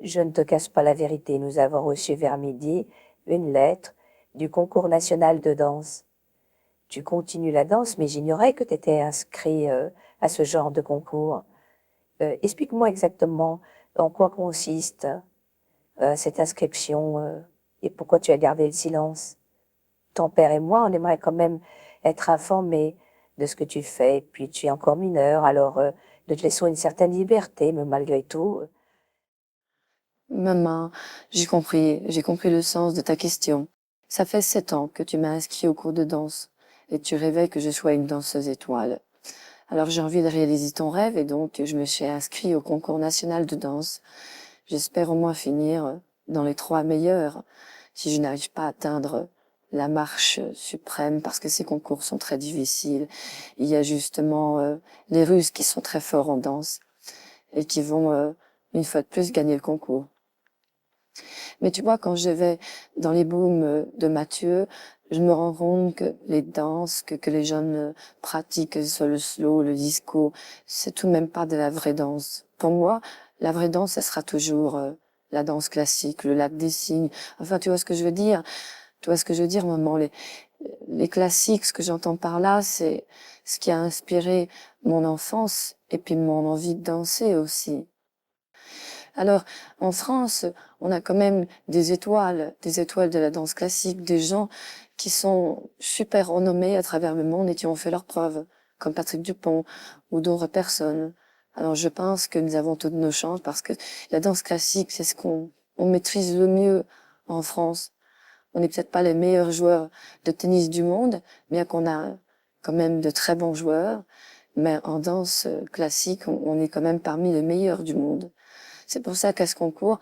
Je ne te cache pas la vérité, nous avons reçu vers midi une lettre du concours national de danse. Tu continues la danse, mais j'ignorais que tu étais inscrit à ce genre de concours. Explique-moi exactement en quoi consiste cette inscription et pourquoi tu as gardé le silence. Ton père et moi, on aimerait quand même être informés de ce que tu fais. Puis tu es encore mineur, alors nous te laissons une certaine liberté, mais malgré tout. Maman, j'ai compris le sens de ta question. Ça fait 7 ans que tu m'as inscrit au cours de danse et tu rêvais que je sois une danseuse étoile. Alors j'ai envie de réaliser ton rêve et donc je me suis inscrit au concours national de danse. J'espère au moins finir dans les 3 meilleurs si je n'arrive pas à atteindre la marche suprême parce que ces concours sont très difficiles. Il y a justement les Russes qui sont très forts en danse et qui vont une fois de plus gagner le concours. Mais tu vois, quand je vais dans les booms de Mathieu, je me rends compte que les danses que les jeunes pratiquent, que ce soit le slow, le disco, c'est tout de même pas de la vraie danse. Pour moi, la vraie danse, ça sera toujours la danse classique, le lac des cygnes. Enfin, tu vois ce que je veux dire? Tu vois ce que je veux dire, maman? Les classiques, ce que j'entends par là, c'est ce qui a inspiré mon enfance et puis mon envie de danser aussi. Alors, en France, on a quand même des étoiles de la danse classique, des gens qui sont super renommés à travers le monde et qui ont fait leurs preuves, comme Patrick Dupont ou d'autres personnes. Alors, je pense que nous avons toutes nos chances parce que la danse classique, c'est ce on maîtrise le mieux en France. On n'est peut-être pas les meilleurs joueurs de tennis du monde, bien qu'on a quand même de très bons joueurs, mais en danse classique, on est quand même parmi les meilleurs du monde. C'est pour ça qu'à ce concours,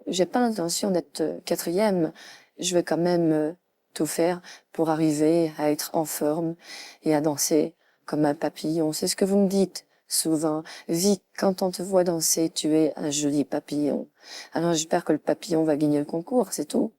j'ai pas l'intention d'être quatrième. Je vais quand même tout faire pour arriver à être en forme et à danser comme un papillon. C'est ce que vous me dites souvent. Vie, quand on te voit danser, tu es un joli papillon. Alors j'espère que le papillon va gagner le concours, c'est tout.